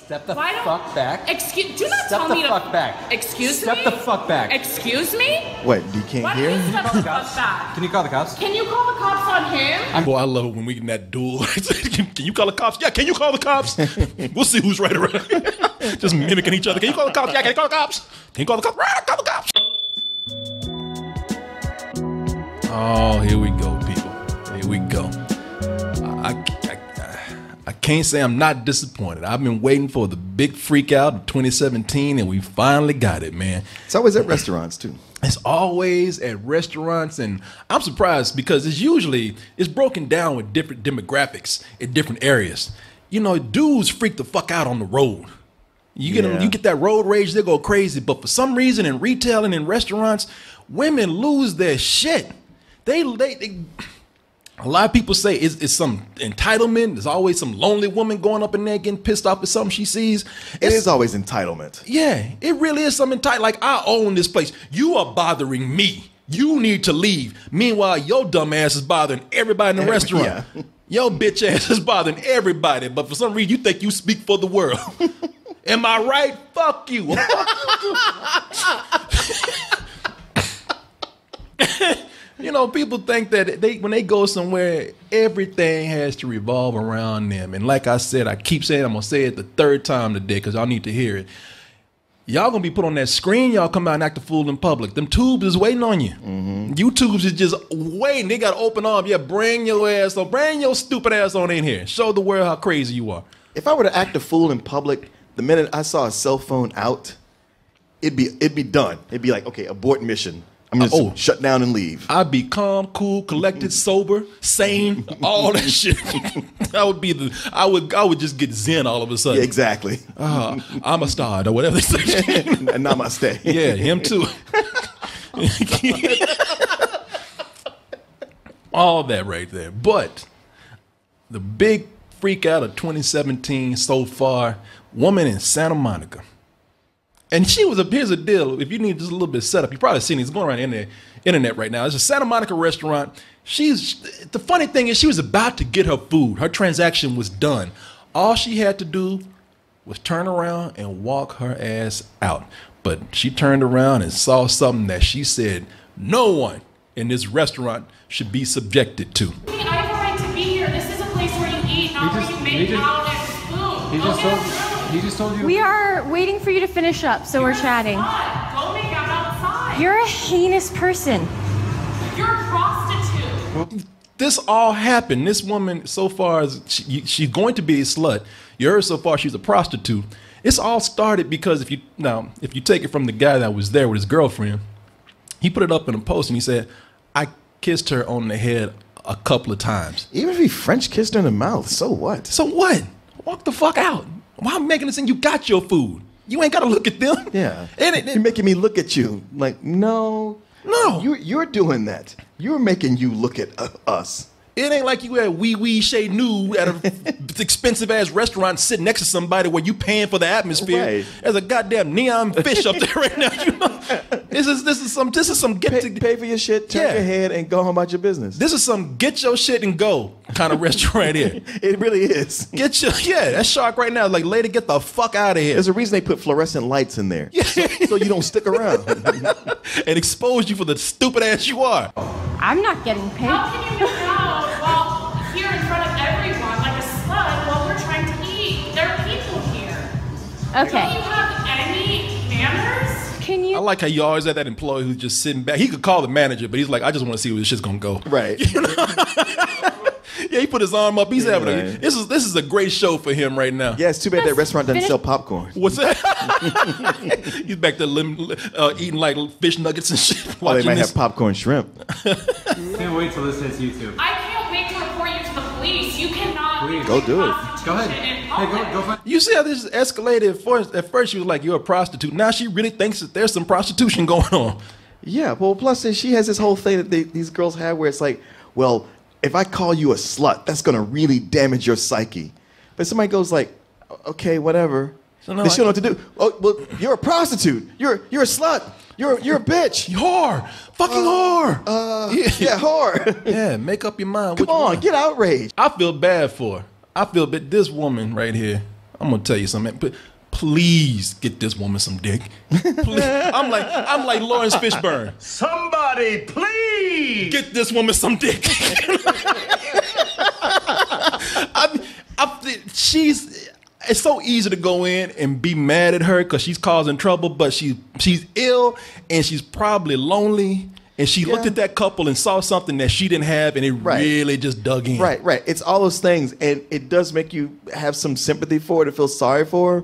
Step the fuck back. Do not tell me to... Step the fuck back. Excuse me? Step the fuck back. Excuse me? What, you can't hear? Can you call the cops? Can you call the cops? Can you call the cops on him? Boy, I love it when we get in that duel. Can you call the cops? Yeah, can you call the cops? We'll see who's right around. Just mimicking each other. Can you call the cops? Yeah, can you call the cops? Can you call the cops? Right, call the cops. Oh, here we go, people. Here we go. I can't say I'm not disappointed. I've been waiting for the big freak out of 2017, and we finally got it, man. It's always at restaurants, too. It's always at restaurants, and I'm surprised because it's broken down with different demographics in different areas. You know, dudes freak the fuck out on the road. You get that road rage, they go crazy. But for some reason in retail and in restaurants, women lose their shit. A lot of people say it's some entitlement. There's always some lonely woman going up in there getting pissed off at something she sees. It is always entitlement. Yeah, it really is some entitlement. Like, I own this place. You are bothering me. You need to leave. Meanwhile, your dumb ass is bothering everybody in the restaurant. Yeah. Your bitch ass is bothering everybody. But for some reason, you think you speak for the world. Am I right? Fuck you. You know, people think that when they go somewhere, everything has to revolve around them. And like I said, I keep saying, I'm going to say it the third time today because y'all need to hear it. Y'all going to be put on that screen. Y'all come out and act a fool in public. Them tubes is waiting on you. You tubes is just waiting. They got open arms. Yeah, bring your ass on. Bring your stupid ass on in here. Show the world how crazy you are. If I were to act a fool in public, the minute I saw a cell phone out, it'd be done. It'd be like, okay, abort mission. I'm gonna shut down and leave. I'd be calm, cool, collected, sober, sane, all that shit. I would just get zen all of a sudden. Yeah, exactly. I'm a star or whatever they say. Namaste. Yeah, him too. All that right there. But the big freak out of 2017 so far, woman in Santa Monica. And here's a deal. If you need just a little bit of setup, you've probably seen it. It's going around the internet right now. It's a Santa Monica restaurant. The funny thing is she was about to get her food. Her transaction was done. All she had to do was turn around and walk her ass out. But she turned around and saw something that she said no one in this restaurant should be subjected to. I have a right to be here. This is a place where you eat, not where you make out and spoon. He just told you. We are waiting for you to finish up, so we're chatting. Go make out outside. You're a heinous person. You're a prostitute. This all happened. This woman, so far, she's going to be a slut. You heard so far she's a prostitute. It's all started because if you take it from the guy that was there with his girlfriend, he put it up in a post and he said, I kissed her on the head a couple of times. Even if he French kissed her in the mouth, so what? So what? Walk the fuck out. Why am I making this thing? You got your food. You ain't got to look at them. Yeah. You're making me look at you. Like, no. You're doing that. You're making you look at us. It ain't like you had wee Chez Nous at an expensive ass restaurant sitting next to somebody where you paying for the atmosphere. Right. There's a goddamn neon fish up there right now. You know? This is some pay for your shit, turn your head, and go home about your business. This is some get your shit and go kind of restaurant here. It really is. That shark right now, like, lady, get the fuck out of here. There's a reason they put fluorescent lights in there, so you don't stick around and expose you for the stupid ass you are. I'm not getting paid. How can you make out here in front of everyone like a slut while we're trying to eat? There are people here. Okay. Don't you have any manners? I like how you always have that employee who's just sitting back. He could call the manager, but he's like, I just want to see where this shit's gonna go. Right. You know? Yeah, he put his arm up. He's having this is a great show for him right now. Yeah, it's too bad that restaurant doesn't sell popcorn. What's that? He's back there eating like fish nuggets and shit. They might have popcorn shrimp. Can't wait till this hits YouTube. I can't wait to report you to the police. You cannot go do it. Go ahead. Hey, go find. You see how this escalated? At first she was like, you're a prostitute. Now she really thinks that there's some prostitution going on. Yeah, well, plus she has this whole thing that these girls have where it's like, well, if I call you a slut, that's going to really damage your psyche. But somebody goes like, okay, whatever. So they don't know what to do. Oh, well, you're a prostitute. You're a slut. You're a bitch. Whore. Fucking whore. Yeah, whore. Yeah, make up your mind. Come on, get outraged. I feel bad for her. I feel this woman right here. I'm gonna tell you something. But please get this woman some dick. Please. I'm like Lawrence Fishburne. Somebody, please get this woman some dick. It's so easy to go in and be mad at her because she's causing trouble, but she's ill and she's probably lonely. And she looked at that couple and saw something that she didn't have, and it really just dug in. Right. It's all those things, and it does make you have some sympathy for her, to feel sorry for her,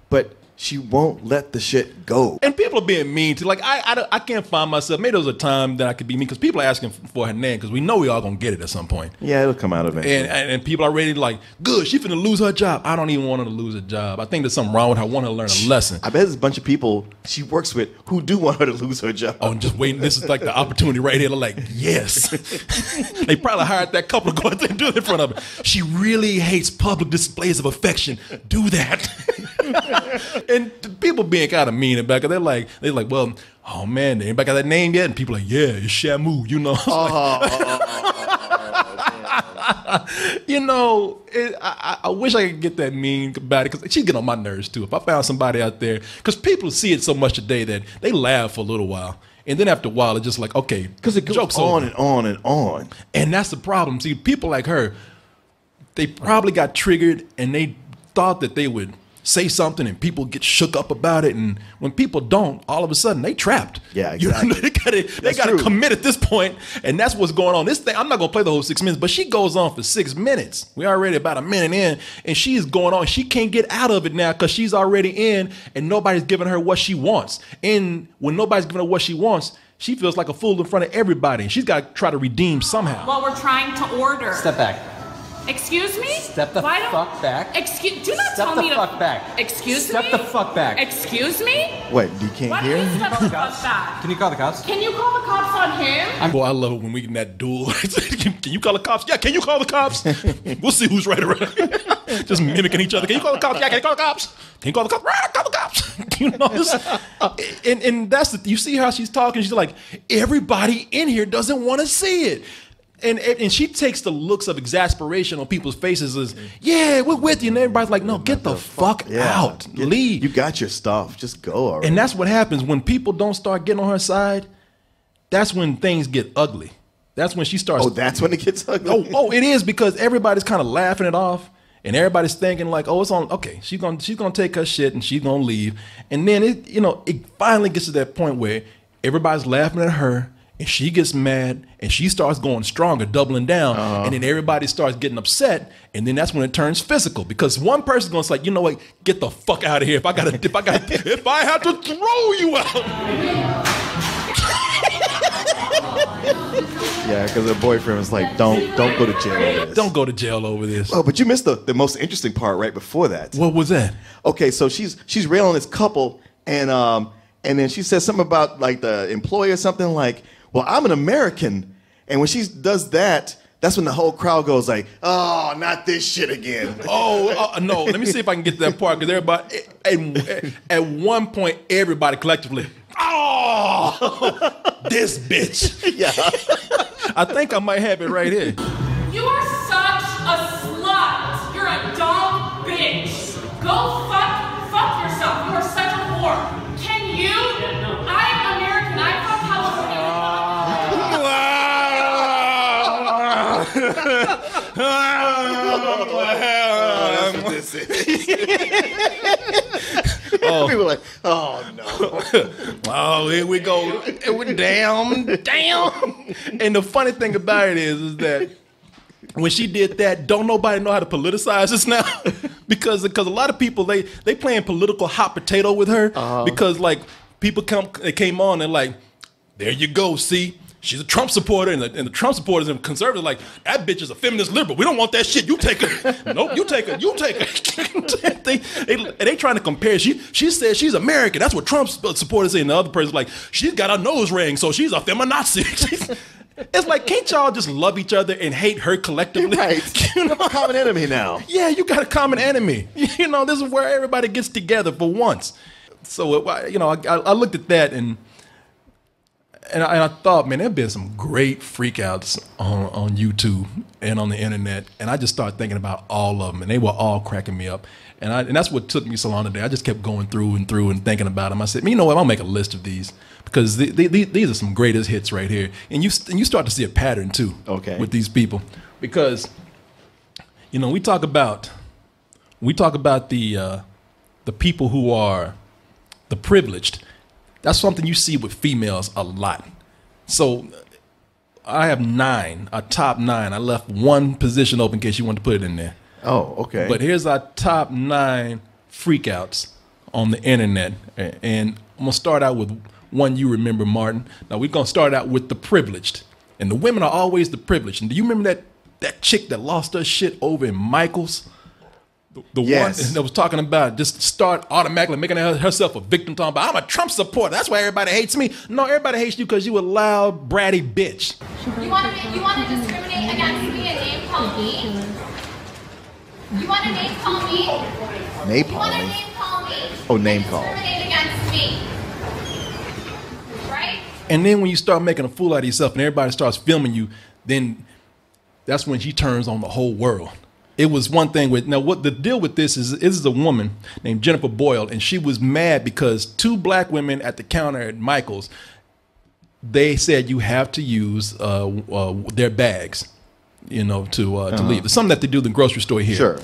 but she won't let the shit go. And people are being mean to, like, I can't find myself. Maybe there was a time that I could be mean because people are asking for her name because we know we all gonna get it at some point. Yeah, it'll come out eventually. And people are ready to, like, good, she finna lose her job. I don't even want her to lose her job. I think there's something wrong with her. I want her to learn a lesson. I bet there's a bunch of people she works with who do want her to lose her job. Oh, and just waiting. This is like the opportunity right here. They're like, yes. They probably hired that couple to go out there and do it in front of her. She really hates public displays of affection. Do that. And people being kind of mean about it. They're like, well, oh man, anybody got that name yet? And people are like, yeah, it's Shamu, you know. You know, I wish I could get that mean about it because she's getting on my nerves too. If I found somebody out there, because people see it so much today that they laugh for a little while. And then after a while, it's just like, okay. Because it goes on and on and on. And that's the problem. See, people like her, they probably got triggered and they thought that they would say something and people get shook up about it, and when people don't, all of a sudden they trapped. Yeah, exactly. You know, they gotta commit at this point, and that's what's going on. This thing, I'm not gonna play the whole 6 minutes, but she goes on for 6 minutes. We're already about a minute in, and she is going on. She can't get out of it now because she's already in, and nobody's giving her what she wants. And when nobody's giving her what she wants, she feels like a fool in front of everybody, and she's got to try to redeem somehow. Well, we're trying to order. Step back. Excuse me? Step the fuck back. Do not tell me to. Step the fuck back. Excuse me? Step the fuck back. Excuse me? What, you can't Why hear? don't you step the fuck back? Can you call the cops? Can you call the cops on him? Boy, I love it when we get in that duel. Can you call the cops? Yeah, can you call the cops? We'll see who's right around. Just mimicking each other. Can you call the cops? Yeah, can you call the cops? Can you call the cops? Right, call the cops. You know this? And that's the, you see how she's talking. She's like, everybody in here doesn't want to see it. And she takes the looks of exasperation on people's faces as, yeah, we're with you. And everybody's like, no, get the fuck out. Leave. You got your stuff. Just go already. And that's what happens when people don't start getting on her side. That's when things get ugly. That's when she starts. Oh, that's when it gets ugly? Oh, it is, because everybody's kind of laughing it off. And everybody's thinking like, oh, it's on. Okay, she's gonna take her shit and she's gonna leave. And then it finally gets to that point where everybody's laughing at her. And she gets mad, and she starts going stronger, doubling down, and then everybody starts getting upset, and then that's when it turns physical, because one person's going to say, you know what, get the fuck out of here. If I have to throw you out. Yeah, because her boyfriend was like, don't go to jail over this. Don't go to jail over this. Oh, but you missed the most interesting part right before that. What was that? Okay, so she's railing this couple, and then she says something about like the employer or something like, well, I'm an American. And when she does that, that's when the whole crowd goes like, oh, not this shit again. No, let me see if I can get to that part, because everybody, at one point, everybody collectively, oh, this bitch. Yeah. I think I might have it right here. You are such a slut. You're a dumb bitch. Go fuck yourself. You are such a whore. Can you? I am American. I'm from California. That's what this is. People are like, oh no. Oh, here we go. Damn. And the funny thing about it is that when she did that, don't nobody know how to politicize this now? because a lot of people, they playing political hot potato with her, because like people came on and like, there you go, see? She's a Trump supporter, and the Trump supporters and conservatives are like, that bitch is a feminist liberal. We don't want that shit. You take her. Nope, you take her. You take her. they trying to compare. She says she's American. That's what Trump supporters say. And the other person's like, she's got a nose ring, so she's a feminazi. It's like, can't y'all just love each other and hate her collectively? Right. You have a common enemy now. Yeah, you got a common enemy. You know, this is where everybody gets together for once. So, I looked at that, and And I thought, man, there've been some great freakouts on YouTube and on the internet, and I just started thinking about all of them, and they were all cracking me up. And that's what took me so long today. I just kept going through and thinking about them. I said, you know what? I'll make a list of these because these are some greatest hits right here. And you start to see a pattern too. Okay. With these people, because you know we talk about the people who are the privileged. That's something you see with females a lot. So I have a top 9. I left one position open in case you wanted to put it in there. Oh, okay. But here's our top 9 freakouts on the internet. And I'm going to start out with one you remember, Martin. Now, we're going to start out with the privileged. And the women are always the privileged. And do you remember that chick that lost her shit over in Michael's? The Yes. one that was talking about just start automatically making herself a victim, talking about, I'm a Trump supporter. That's why everybody hates me. No, everybody hates you because you a loud, bratty bitch. You want to discriminate against me and name call me? You want to name call me? Name You want to calling. name call me? Oh, name call. Discriminate against me. Right? And then when you start making a fool out of yourself and everybody starts filming you, then that's when she turns on the whole world. It was one thing with, now what the deal with this is a woman named Jennifer Boyle, and she was mad because 2 black women at the counter at Michael's, they said you have to use their bags, you know, to leave. It's something that they do in the grocery store here. Sure.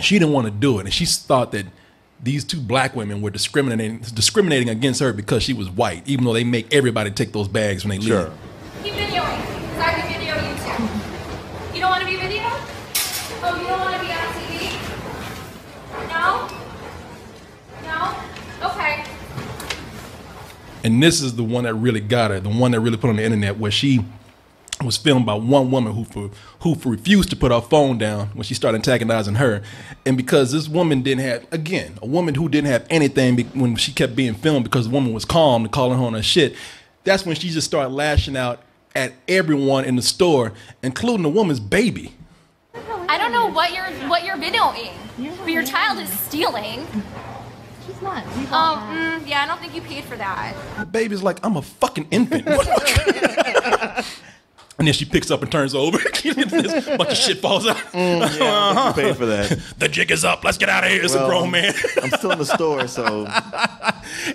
She didn't want to do it, and she thought that these 2 black women were discriminating against her because she was white, even though they make everybody take those bags when they Sure. leave. Keep videoing. Because I can video you too. You don't want to be videoed? Oh, you don't want to be on TV? No? No? Okay. And this is the one that really got her, the one that really put on the internet, where she was filmed by one woman who refused to put her phone down when she started antagonizing her. And because this woman didn't have, again, a woman who didn't have anything when she kept being filmed because the woman was calm and calling her on her shit, that's when she just started lashing out at everyone in the store, including the woman's baby. I don't know what you're videoing, but your child is stealing. She's not. We bought that. Yeah, I don't think you paid for that. The baby's like, I'm a fucking infant. And then she picks up and turns over. This bunch of shit falls out. Yeah, you paid for that. The jig is up. Let's get out of here. It's a grown man. I'm still in the store, so.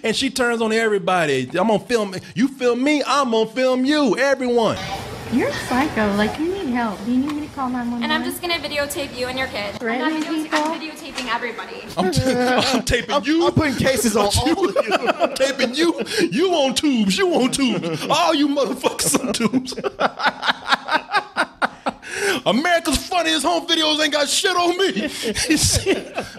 And she turns on everybody. I'm gonna film. You film me. I'm gonna film you. Everyone. You're psycho. Like, you need help. Do you need me to call 911? And I'm just gonna videotape you and your kid. Really, I'm people? videotaping everybody. I'm taping you. I'm putting cases on all of you. I'm taping you. You on tubes. You on tubes. All you motherfuckers on tubes. America's funniest home videos ain't got shit on me.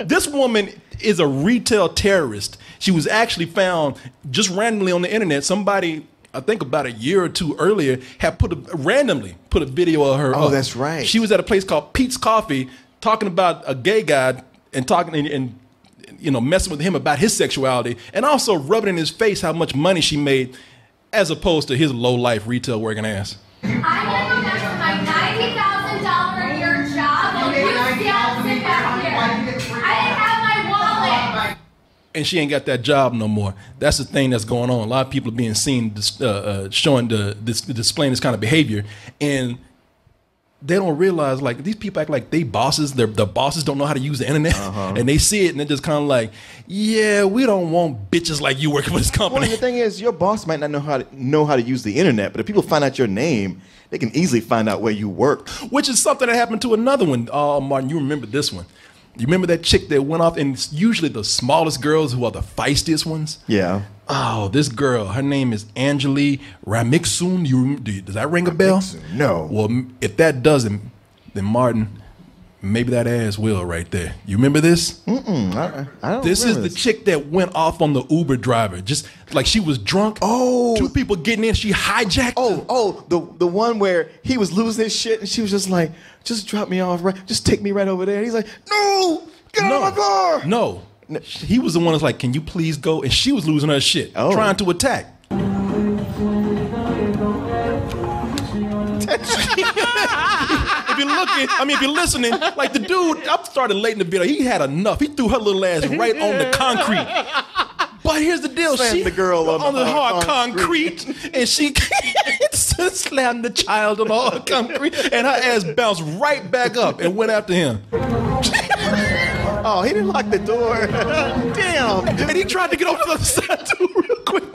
This woman is a retail terrorist. She was actually found just randomly on the internet. Somebody, I think about a year or 2 earlier, had randomly put a video of her. Oh, that's right. She was at a place called Pete's Coffee talking about a gay guy and talking and you know, messing with him about his sexuality, and also rubbing in his face how much money she made, as opposed to his low life retail working ass. I'm gonna go back to my $90,000 a year job and you still sit back here. I didn't have my wallet. And she ain't got that job no more. That's the thing that's going on. A lot of people are being seen displaying this kind of behavior, and they don't realize, like, these people act like they bosses. The bosses don't know how to use the internet, and they see it, and they're just kind of like, yeah, we don't want bitches like you working for this company. Well, the thing is, your boss might not know how to use the internet, but if people find out your name, they can easily find out where you work. Which is something that happened to another one. Oh, Martin, you remember this one. You remember that chick that went off, and it's usually the smallest girls who are the feistiest ones? Yeah. Oh, this girl, her name is Angeli Ramixun. Does that ring a bell? No. Well, if that doesn't, then Martin, maybe that ass will right there. You remember this? I don't This is remember the chick that went off on the Uber driver. Just like she was drunk. Oh. 2 people getting in, she hijacked. The one where he was losing his shit and she was just like, just drop me off, right? Just take me right over there. And he's like, no, get out of my car. No. He was the one that's like, can you please go? And she was losing her shit, trying to attack. If you're listening, like the dude, I started late in the video, he had enough. He threw her little ass right on the concrete. But here's the deal. Slammed She the girl on the hard concrete. concrete, and she slammed the child on the hard concrete, and her ass bounced right back up and went after him. Oh, he didn't lock the door. Damn. Dude. And he tried to get over to the other side too real quick.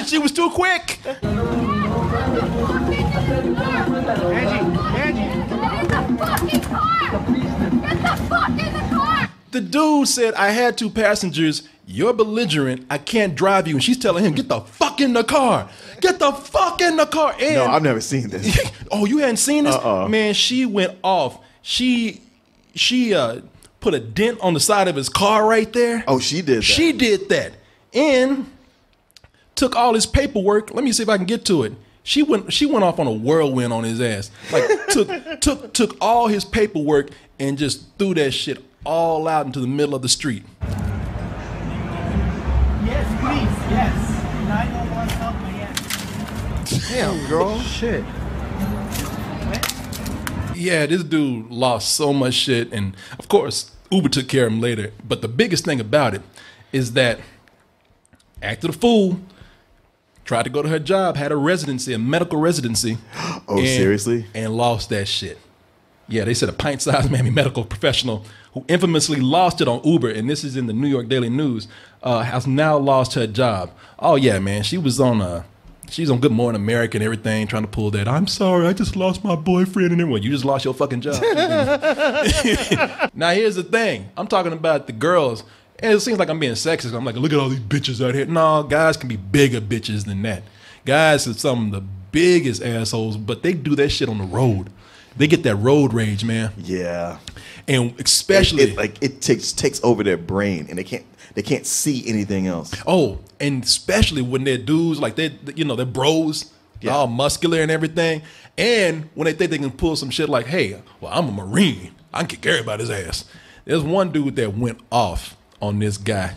She was too quick. Get the fucking car! Get the fuck in the car! The dude said, I had 2 passengers. You're belligerent. I can't drive you. And she's telling him, get the fuck in the car. Get the fuck in the car. And No, I've never seen this. oh, you hadn't seen this? Man, she went off. She put a dent on the side of his car right there. Oh, she did that. She did that. And took all his paperwork. Let me see if I can get to it. She went off on a whirlwind on his ass. Like took all his paperwork and just threw that shit all out into the middle of the street. Yes, please, yes. 911 help me, yes. Damn, girl. Shit. Yeah, this dude lost so much shit, and of course, Uber took care of him later. But the biggest thing about it is that acted a fool, tried to go to her job, had a residency, a medical residency. Oh, seriously? And lost that shit. Yeah, they said a pint-sized Miami medical professional who infamously lost it on Uber, and this is in the New York Daily News, has now lost her job. Oh yeah, man, she's on Good Morning America and everything, trying to pull that. I'm sorry, I just lost my boyfriend and everyone. You just lost your fucking job. Now here's the thing. I'm talking about the girls, and it seems like I'm being sexist. I'm like, look at all these bitches out here. No, guys can be bigger bitches than that. Guys are some of the biggest assholes, but they do that shit on the road. They get that road rage, man. Yeah. And especially it takes over their brain, and they can't see anything else. Oh, and especially when they're dudes, like they're bros, they're all muscular and everything. And when they think they can pull some shit like, hey, well, I'm a Marine, I can kick everybody's ass. There's one dude that went off on this guy,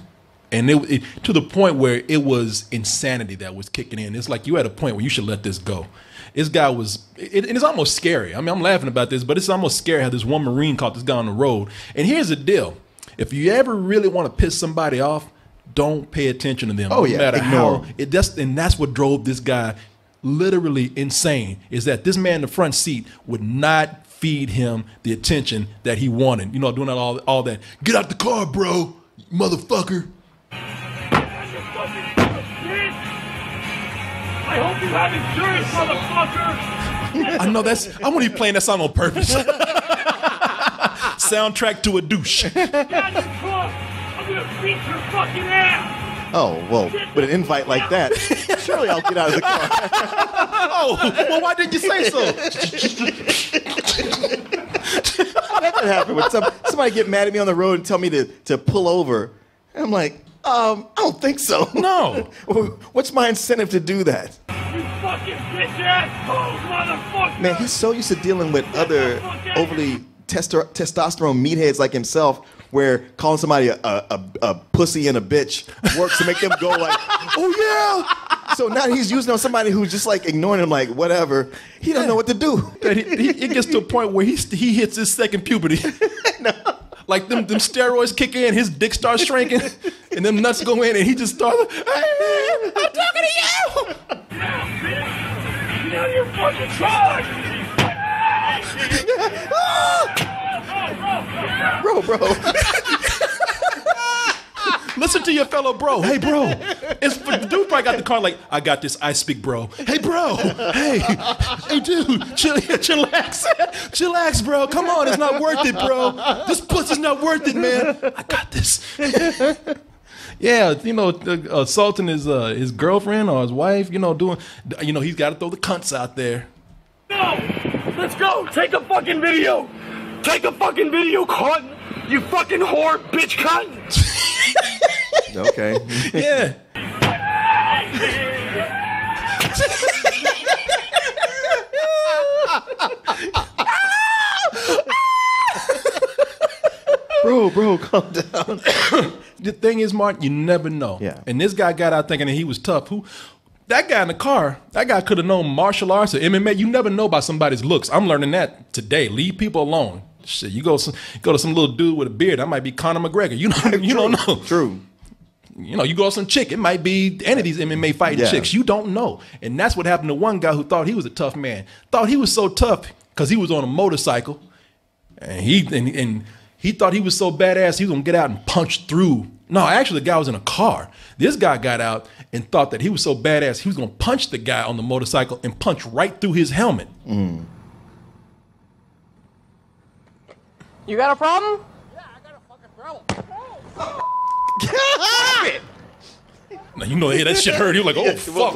and it to the point where it was insanity that was kicking in. It's like you at a point where you should let this go. This guy was, and it's almost scary. I mean, I'm laughing about this, but it's almost scary how this one Marine caught this guy on the road. And here's the deal. If you ever really want to piss somebody off, don't pay attention to them. Oh, yeah, No matter ignore how, and that's what drove this guy literally insane, is that this man in the front seat would not feed him the attention that he wanted. You know, doing all that. Get out the car, bro, you motherfucker. I hope you have insurance, motherfucker! I know I want to be playing that song on purpose. Soundtrack to a douche. Get out of the truck! I'm gonna beat your fucking ass! Oh, well, with an invite like that, surely I'll get out of the car. Oh, well, why didn't you say so? That could happen when somebody get mad at me on the road and tell me to pull over. And I'm like, I don't think so. No. What's my incentive to do that? You fucking bitch ass motherfucker! Man, he's so used to dealing with other overly testosterone meatheads like himself, where calling somebody a pussy and a bitch works to make them go like, oh yeah. So now he's using on somebody who's just like ignoring him, like whatever. He don't know what to do. It gets to a point where he hits his second puberty. No. Like them steroids kick in, his dick starts shrinking, and them nuts go in, and he just starts, hey man, I'm talking to you! Get out of your fucking truck! Bro. Listen to your fellow bro. Hey, bro. The dude probably got the car like, I got this. I speak, bro. Hey, bro. Hey, dude. Chillax. Chillax, bro. Come on. It's not worth it, bro. This pussy's not worth it, man. I got this. Yeah, assaulting his girlfriend or his wife, he's got to throw the cunts out there. No! Let's go! Take a fucking video! Take a fucking video, cunt! You fucking whore, bitch cunt! Okay. Yeah. Bro, calm down. The thing is, Martin, you never know. Yeah. And this guy got out thinking that he was tough. That guy in the car, that guy could have known martial arts or MMA. You never know about somebody's looks. I'm learning that today. Leave people alone. Shit, you go to some little dude with a beard. That might be Conor McGregor. You don't know. True. You know, you go with some chick. It might be any of these MMA fighting chicks. You don't know. And that's what happened to one guy who thought he was a tough man. Thought he was so tough because he was on a motorcycle. And he thought he was so badass he was going to get out and punch through. No, actually, the guy was in a car. This guy got out and thought that he was so badass he was going to punch the guy on the motorcycle and punch right through his helmet. You got a problem? Yeah, I got a fucking problem. Now, you know, that shit hurt. He was like, oh, fuck.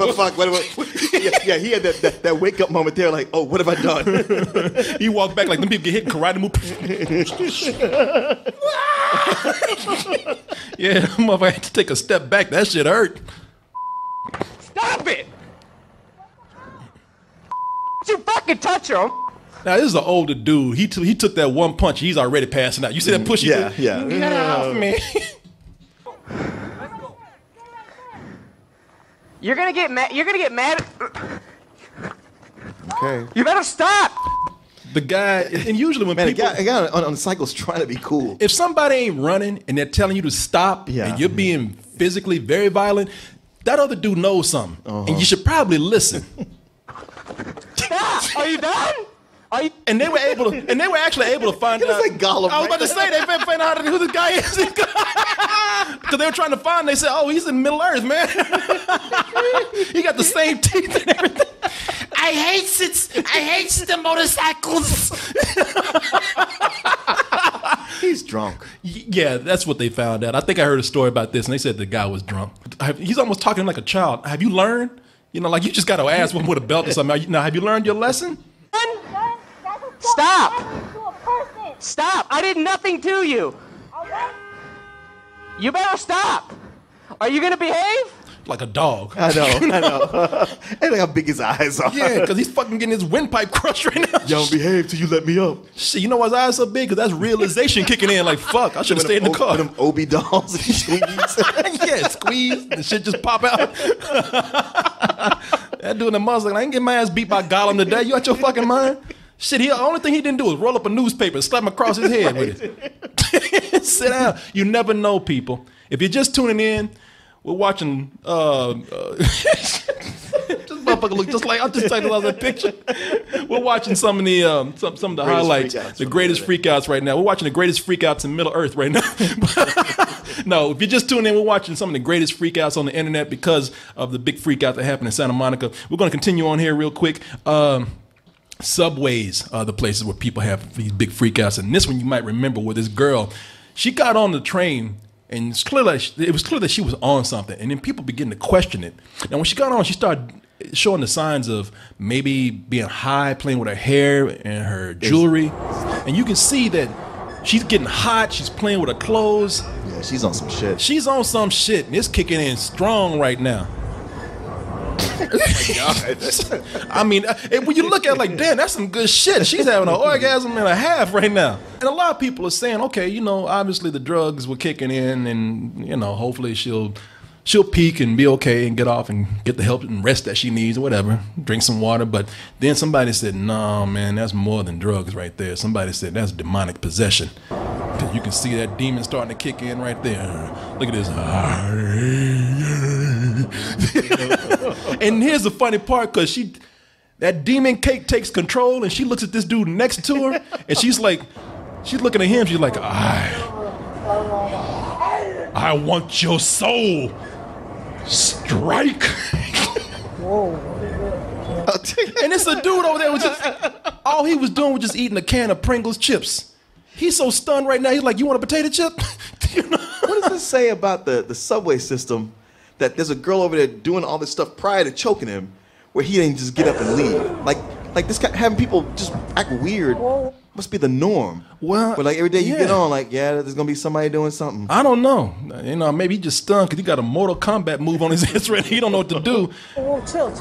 Yeah, he had that wake up moment there, like, oh, what have I done? He walked back like them people get hit in karate move. Yeah, motherfucker had to take a step back. That shit hurt. Stop it! You fucking touch him! Now, this is an older dude. He took that one punch. He's already passing out. You see that push? Yeah. Get off me. You're gonna get mad. You're gonna get mad. Okay. You better stop. The guy, and usually when people, a guy on the cycle's trying to be cool. if somebody ain't running and they're telling you to stop, and you're being physically very violent, that other dude knows something, and you should probably listen. Stop. Are you done? Are you? And they were actually able to find out. like Gollum. I was about to say they found out who this guy is because they were trying to find. They said, "Oh, he's in Middle Earth, man. He got the same teeth and everything." I hate the motorcycles. He's drunk. Yeah, that's what they found out. I think I heard a story about this, and they said the guy was drunk. He's almost talking like a child. Have you learned? You know, like you just got to ask him with a belt or something. Now, have you learned your lesson? Stop. Stop. I did nothing to you. You better stop. Are you gonna behave? Like a dog. I know. And look how big his eyes are. Yeah, because he's fucking getting his windpipe crushed right now. You don't behave till you let me up. Shit, you know why his eyes so big? Because that's realization kicking in. Like, fuck, I should have stayed in the car. Them Obi dolls and squeeze. Yeah, squeeze. The shit just pop out. That dude in the muzzle, I ain't getting my ass beat by Gollum today. You out your fucking mind? Shit, the only thing he didn't do was roll up a newspaper and slap him across his head with it. Sit down. You never know, people. If you're just tuning in, we're watching. This motherfucker look just like, I'll just tell you about that picture. We're watching some of the highlights, the greatest freakouts right now. We're watching the greatest freakouts in Middle Earth right now. No, if you're just tuning in, we're watching some of the greatest freakouts on the internet because of the big freakout that happened in Santa Monica. We're going to continue on here real quick. Subways are the places where people have these big freakouts, and this one you might remember where this girl, she got on the train. And it was clear that she was on something. And then people began to question it. And when she got on, she started showing the signs of maybe being high, playing with her hair and her jewelry. And you can see that she's getting hot. She's playing with her clothes. Yeah, she's on some shit. She's on some shit. And it's kicking in strong right now. I mean, when you look at it like, damn, that's some good shit. She's having an orgasm and a half right now. And a lot of people are saying, okay, you know, obviously the drugs were kicking in and, you know, hopefully she'll peak and be okay and get off and get the help and rest that she needs or whatever, drink some water. But then somebody said, no, man, that's more than drugs right there. Somebody said that's demonic possession. Because you can see that demon starting to kick in right there. Look at this. And here's the funny part, because that demon cake takes control and she looks at this dude next to her and she's looking at him, she's like, I want your soul. Strike. Whoa. And it's a dude over there was just, all he was doing was just eating a can of Pringles chips. He's so stunned right now, he's like, you want a potato chip? You know? What does this say about the subway system, that there's a girl over there doing all this stuff prior to choking him, where he didn't just get up and leave? Like this guy, having people just act weird must be the norm. Well, but like every day you get on, like, yeah, there's gonna be somebody doing something. I don't know. You know, maybe he just stunned because he got a Mortal Kombat move on his head right now. He don't know what to do. Oh, chill.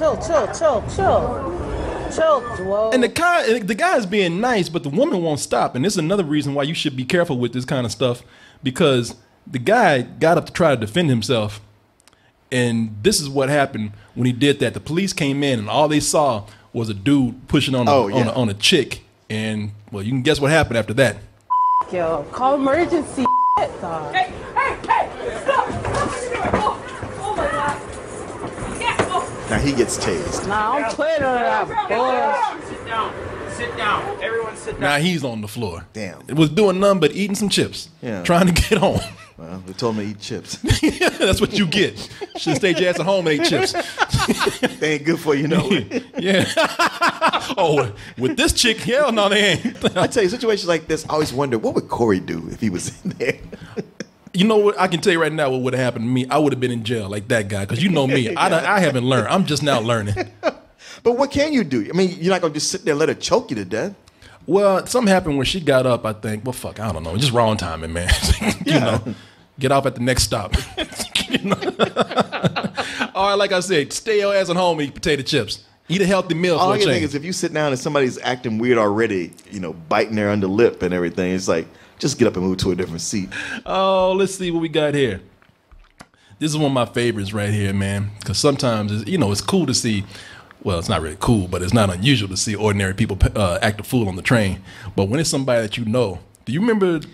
Whoa. And the guy is being nice, but the woman won't stop. And this is another reason why you should be careful with this kind of stuff, because the guy got up to try to defend himself. And this is what happened when he did that. The police came in and all they saw was a dude pushing on a chick. And, well, you can guess what happened after that. Yo, call emergency. Hey, stop! Oh my God. Yeah. Oh. Now he gets tased. Now I'm playing on that, boy. Sit down. Sit down. Everyone sit down. Now he's on the floor. Damn. It was doing nothing but eating some chips. Yeah. Trying to get home. Well, they told him to eat chips. That's what you get. Should have stayed your ass at home and ate chips. They ain't good for you, know. Yeah. Oh, with this chick, hell no, they ain't. I tell you, situations like this, I always wonder, what would Corey do if he was in there? You know what? I can tell you right now what would have happened to me. I would have been in jail like that guy. Because you know me. I haven't learned. I'm just now learning. But what can you do? I mean, you're not going to just sit there and let her choke you to death. Well, something happened where she got up, I think. Well, fuck, I don't know. Just wrong timing, man. You know, get off at the next stop. You know? All right, like I said, stay your ass at home and eat potato chips. Eat a healthy meal All for I a can think change. is if you sit down and somebody's acting weird already, you know, biting their under lip and everything, it's like, just get up and move to a different seat. Oh, let's see what we got here. This is one of my favorites right here, man. Because sometimes, it's cool to see. Well, it's not really cool, but it's not unusual to see ordinary people act a fool on the train. But when it's somebody that you know, do you remember? Do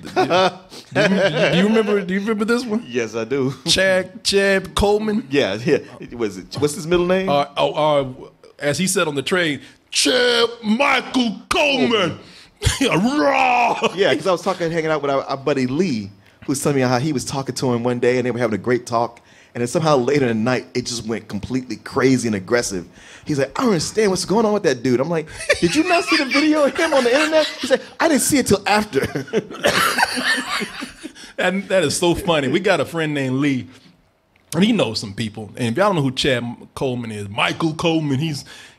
you remember this one? Yes, I do. Chad Coleman. Yeah. What's his middle name? As he said on the train, Chad Michael Coleman. Raw. Yeah, because I was hanging out with our buddy Lee, who was telling me how he was talking to him one day, and they were having a great talk. And then somehow later in the night, it just went completely crazy and aggressive. He's like, I don't understand what's going on with that dude. I'm like, did you not see the video of him on the internet? He said, I didn't see it till after. And that is so funny. We got a friend named Lee, and he knows some people. And if y'all don't know who Chad Coleman is, Michael Coleman,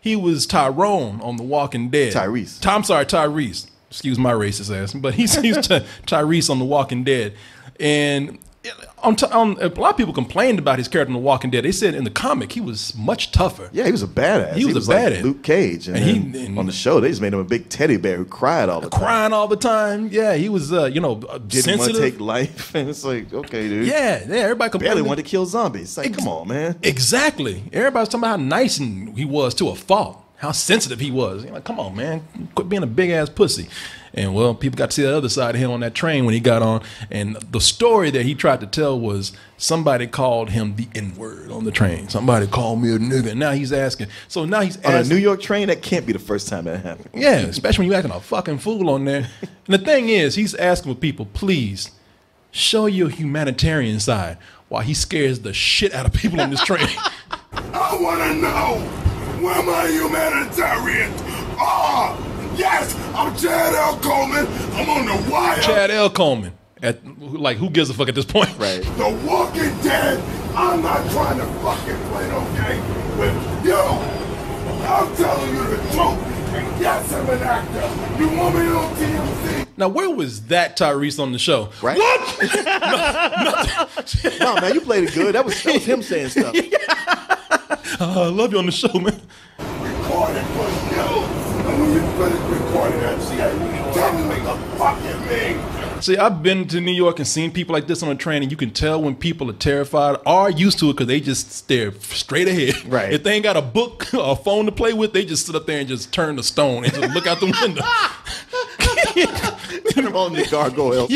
he was Tyrone on The Walking Dead. Tyrese. Excuse my racist ass. But he's Tyrese on The Walking Dead. And a lot of people complained about his character in The Walking Dead. They said in the comic he was much tougher. Yeah, he was a badass. He was a like badass. Luke Cage. And on the show, they just made him a big teddy bear who cried all the time. Crying all the time. Yeah, he was, Didn't sensitive. want to take life. And it's like, okay, dude. Yeah, everybody complained. Barely wanted to kill zombies. It's like, come on, man. Exactly. Everybody's talking about how nice he was to a fault. How sensitive he was. You're like, come on, man. Quit being a big-ass pussy. And, well, people got to see the other side of him on that train when he got on. And the story that he tried to tell was somebody called him the N-word on the train. Somebody called me a nigga. And now he's asking. So now he's asking. On a New York train, that can't be the first time that happened. Yeah, especially when you're acting a fucking fool on there. And the thing is, he's asking for people, please, show your humanitarian side while he scares the shit out of people on this train. I want to know, where my humanitarian? Yes, I'm Chad L. Coleman. I'm on the wire. Chad L. Coleman. Who gives a fuck at this point? Right. The Walking Dead. I'm not trying to fucking play no game with you. I'm telling you the truth. And yes, I'm an actor. You want me on TMZ? Now, where was that Tyrese on the show? Right? What? No, man, you played it good. That was him saying stuff. I love you on the show, man. Recording for you. And when you finish recording that shit, tell me what the fuck you mean. See, I've been to New York and seen people like this on a train, and you can tell when people are terrified or used to it because they just stare straight ahead. Right. If they ain't got a book or a phone to play with, they just sit up there and just turn to stone and just look out the window. Turn on the gargoyles.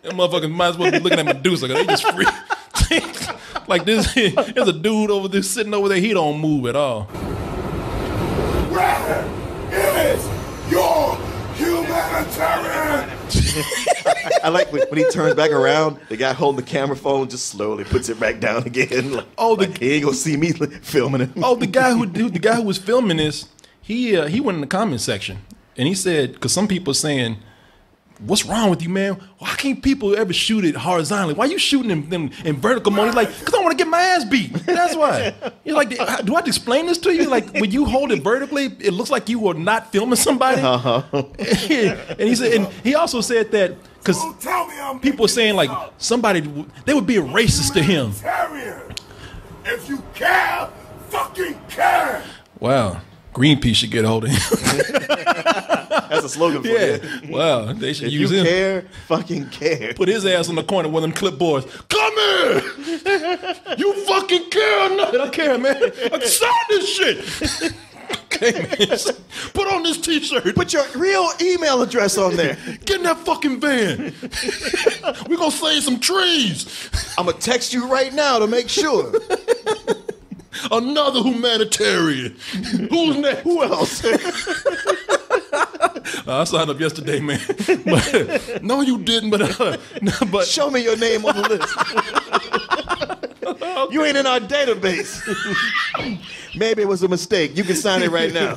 Them motherfuckers might as well be looking at Medusa because they just free. Like this, there's a dude over there sitting over there. He don't move at all. Where is your humanitarian? I like when he turns back around, the guy holding the camera phone just slowly puts it back down again. Like, he ain't gonna see me filming it. Oh, the guy who was filming this, he went in the comment section and he said, because some people are saying, what's wrong with you, man? Why can't people ever shoot it horizontally? Why are you shooting them in vertical mode? He's like, because I want to get my ass beat. That's why. He's like, do I have to explain this to you? Like, when you hold it vertically, it looks like you are not filming somebody. And he said, and he also said that because people are saying like they would be a racist to him. If you care, fucking care. Wow. Greenpeace should get a hold of him. That's a slogan for you. Wow, they should if use you him. Care, fucking care. Put his ass on the corner with them clipboards. Come here! You fucking care or not? I care, man. Sign this shit. Hey, man, put on this T-shirt. Put your real email address on there. Get in that fucking van. We're gonna save some trees. I'm gonna text you right now to make sure. Another humanitarian. Who's next? Who else? I signed up yesterday, man. But, no, you didn't. But show me your name on the list. You ain't in our database. Maybe it was a mistake. You can sign it right now.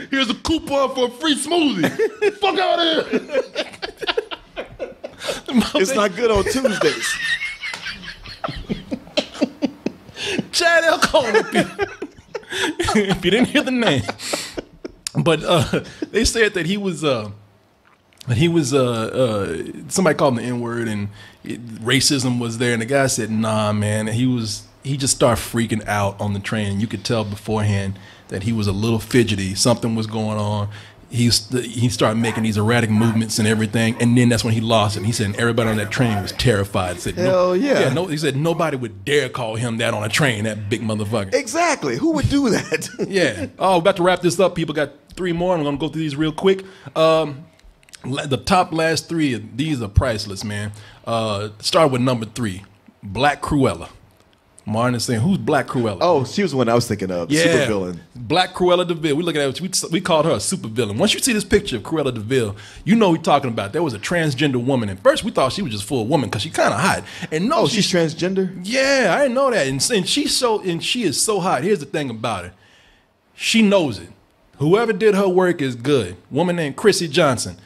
Here's a coupon for a free smoothie. Fuck out of here. It's not good on Tuesdays. Chad L. Cole, if you didn't hear the name. But they said that he was somebody called him the N-word and racism was there, and the guy said, nah, man, he just started freaking out on the train. You could tell beforehand that he was a little fidgety. Something was going on. He started making these erratic movements and everything, and then that's when he lost it. He said, and everybody on that train was terrified. Said, hell yeah. He said nobody would dare call him that on a train, that big motherfucker. Exactly. Who would do that? Yeah. Oh, we're about to wrap this up. People got 3 more. I'm going to go through these real quick. The top last 3, these are priceless, man. Start with number 3, Black Cruella. Martin is saying, who's Black Cruella? Oh, she was the one I was thinking of. Yeah, super villain. Black Cruella DeVille. We look at it. We called her a super villain. Once you see this picture of Cruella DeVille, you know what we're talking about. There was a transgender woman. At first, we thought she was just full woman because she kind of hot. And no, she's transgender. Yeah, I didn't know that. And she is so hot. Here's the thing about her. She knows it. Whoever did her work is good. Woman named Chrissy Johnson.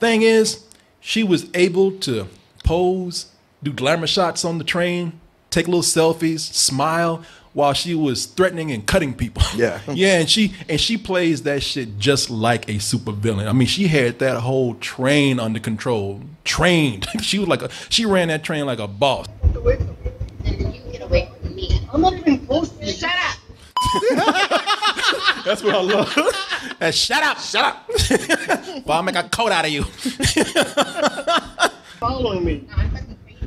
Thing is, she was able to pose, do glamour shots on the train, take little selfies, smile while she was threatening and cutting people. Yeah. Yeah, and she plays that shit just like a supervillain. I mean, she had that whole train under control. Trained. She ran that train like a boss. Get away from me. And you get away from me. I'm not even close to you. Shut up! That's what I love. And shut up! Shut up! Or I'll make a coat out of you. Following me.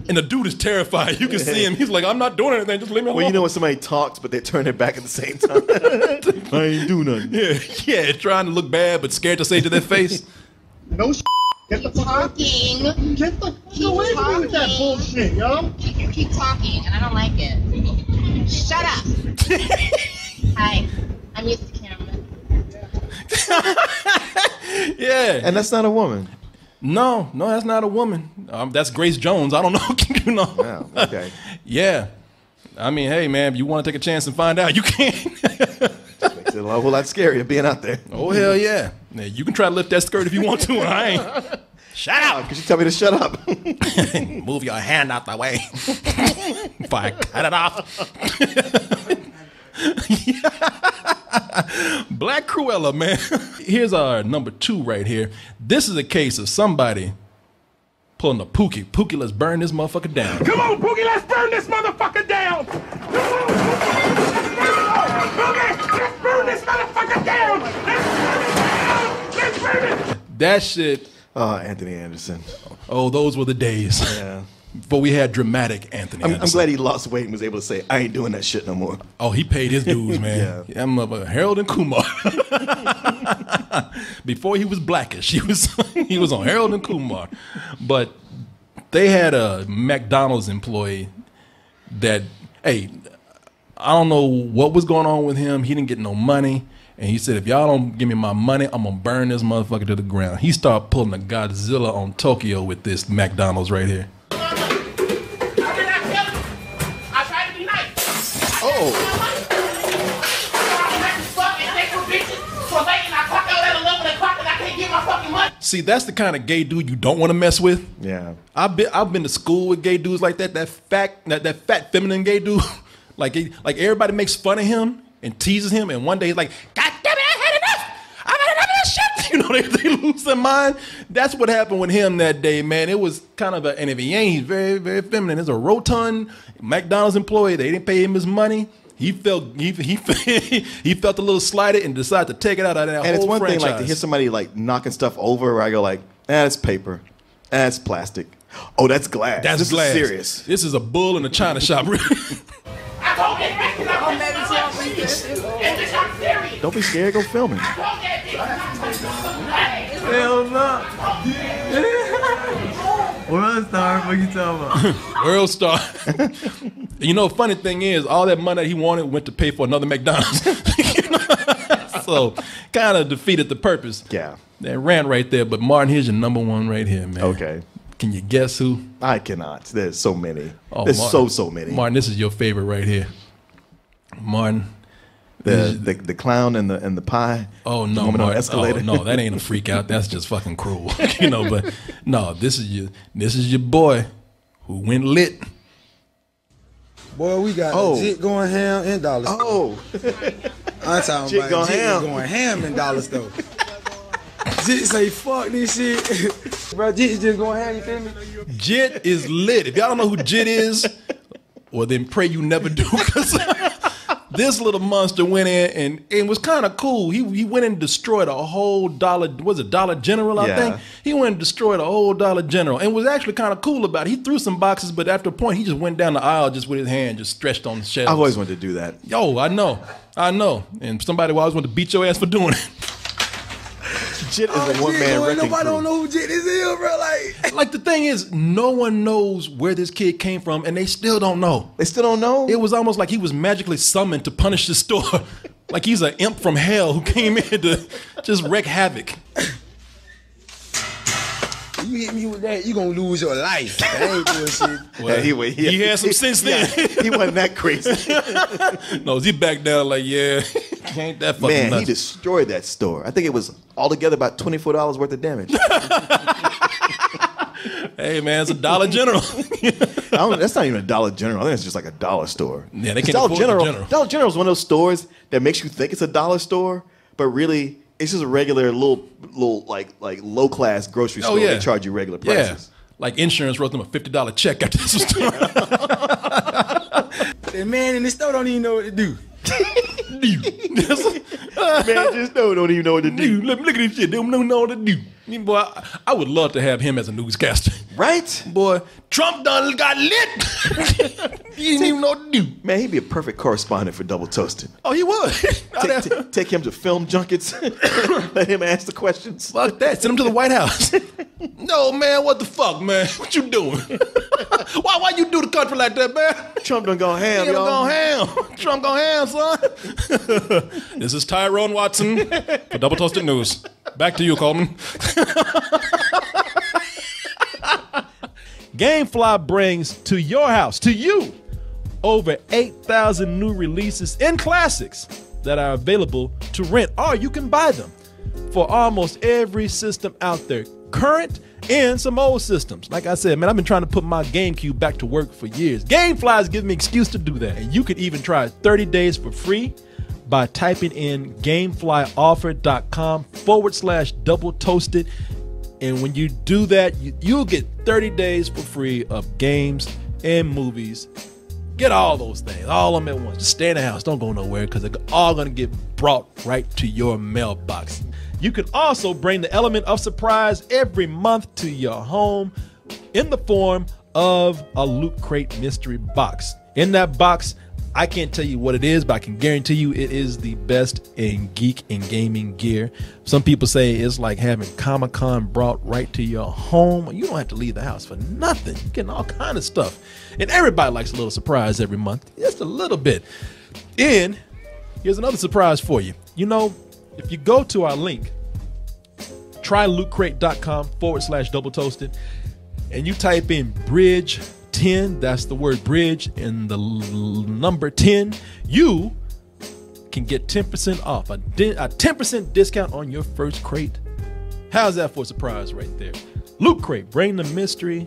And the dude is terrified. You can see him. He's like, I'm not doing anything. Just leave me alone. Well, you know when somebody talks, but they turn their back at the same time. I ain't do nothing. Yeah, trying to look bad, but scared to say to their face. No shit. Get the fuck talking. Get the fuck away from me with that bullshit, yo. You keep talking, and I don't like it. Shut up. Hi, I'm used to camera. Yeah. And that's not a woman. No, that's not a woman. That's Grace Jones. I don't know. You know. Wow, okay. Yeah. I mean, hey, man, if you want to take a chance and find out, you can. Makes it a whole lot scarier being out there. Oh, hell yeah. Now, you can try to lift that skirt if you want to, and I ain't. Shut up. Because you tell me to shut up. Move your hand out the way. If I cut it off. Black Cruella, man. Here's our number 2 right here. This is a case of somebody pulling a Pookie. Pookie, let's burn this motherfucker down. Come on, Pookie, let's burn this motherfucker down. Come on, Pookie, let's burn this motherfucker down. Let's burn it. That shit. Oh, Anthony Anderson. Oh, those were the days. Yeah. But we had dramatic Anthony Anderson. I'm glad he lost weight and was able to say, I ain't doing that shit no more. Oh, he paid his dues, man. Yeah. I'm Harold and Kumar. Before he was Blackish, he was on Harold and Kumar. But they had a McDonald's employee that, hey, I don't know what was going on with him. He didn't get no money. And he said, if y'all don't give me my money, I'm going to burn this motherfucker to the ground. He started pulling a Godzilla on Tokyo with this McDonald's right here. See, that's the kind of gay dude you don't want to mess with. Yeah. I've been to school with gay dudes like that. That fat feminine gay dude. like everybody makes fun of him and teases him, and one day he's like, God damn it, I've had enough of this shit. You know, they lose their mind. That's what happened with him that day, man. It was kind of and if he ain't, he's very, very feminine. There's a rotund McDonald's employee. They didn't pay him his money. He felt a little slighted and decided to take it out of that whole franchise. And it's one thing like to hear somebody like knocking stuff over where I go like, that's paper, that's plastic. Oh, that's glass. This is serious. This is a bull in a china shop. I told you, Don't be scared. Go film it. Hell no. World Star, what you talking about? World Star. You know, funny thing is, all that money that he wanted went to pay for another McDonald's. So, kind of defeated the purpose. Yeah. That ran right there. But Martin, here's your number one right here, man. Okay. Can you guess who? I cannot. There's so many. Oh, There's Martin. so many. Martin, this is your favorite right here. Martin. The clown and the pie. Oh no, the woman on Martin. escalator. Oh, no, that ain't a freak out. That's just fucking cruel. You know, but no, this is your boy who went lit. Boy, we got Jit going ham in Dollar Store. Oh. I'm talking Jit about going Jit ham. going ham in Dollar Store. Jit say, fuck this shit. Bro, Jit is just going ham, you feel me? Jit is lit. If y'all don't know who Jit is, well then pray you never do, because this little monster went in and it was kind of cool. He went and destroyed a whole Dollar General, I think. He went and destroyed a whole Dollar General and was actually kind of cool about it. He threw some boxes, but after a point, he just went down the aisle just with his hand just stretched on the shelves. I've always wanted to do that. Yo, I know. And somebody always wanted to beat your ass for doing it. Jit is a one-man wrecking crew. Nobody don't know who Jit is here, bro. Like the thing is, no one knows where this kid came from, and they still don't know. They still don't know? It was almost like he was magically summoned to punish the store. Like he's an imp from hell who came in to just wreak havoc. You hit me with that, you gonna lose your life. That ain't bullshit. Well, he had some sense then. He wasn't that crazy. No, he back down like, yeah, ain't that fucking Man, nuts. he destroyed that store. I think it was altogether about $24 worth of damage. Hey, man, it's a Dollar General. That's not even a Dollar General. I think it's just like a dollar store. Yeah, they can't Dollar afford General. the General. Dollar General is one of those stores that makes you think it's a dollar store, but really it's just a regular little like low class grocery store. They charge you regular prices. Yeah. Like insurance wrote them a $50 check after this was done. The man in the store don't even know what to do. Man, just don't even know what to do. Look at this shit. They don't know what to do. I mean, boy, I would love to have him as a newscaster. Right? Boy, Trump done got lit. He didn't even know what to do. Man, he'd be a perfect correspondent for Double Toasted. Oh, he would. Take him to film junkets. Let him ask the questions. Fuck that. Send him to the White House. No, man, what the fuck, man? What you doing? Why you do the country like that, man? Trump done gone ham, y'all. Gone ham. Trump gone ham, son. This is Tyrone Watson for Double Toasted News. Back to you, Coleman. GameFly brings to your house, to you, over 8,000 new releases and classics that are available to rent, or you can buy them for almost every system out there, current and some old systems. Like I said, man, I've been trying to put my GameCube back to work for years. GameFly is giving me an excuse to do that. And you can even try 30 days for free by typing in gameflyoffer.com/double toasted. And when you do that, you'll get 30 days for free of games and movies. Get all those things, all of them at once. Just stay in the house. Don't go nowhere, because they're all going to get brought right to your mailbox. You can also bring the element of surprise every month to your home in the form of a Loot Crate mystery box. In that box, I can't tell you what it is, but I can guarantee you it is the best in geek and gaming gear. Some people say it's like having Comic-Con brought right to your home. You don't have to leave the house for nothing. You're getting all kind of stuff. And everybody likes a little surprise every month, just a little bit. And here's another surprise for you. You know, if you go to our link, trylootcrate.com/double toasted, and you type in bridge 10, that's the word bridge and the number 10, you can get 10% off, a 10% discount on your first crate. How's that for a surprise right there? Loot Crate, bring the mystery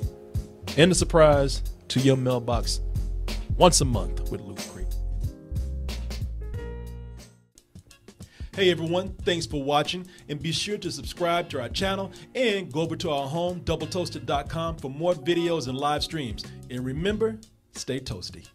and the surprise to your mailbox once a month with Loot Crate. Hey everyone, thanks for watching, and be sure to subscribe to our channel and go over to our home, doubletoasted.com, for more videos and live streams. And remember, stay toasty.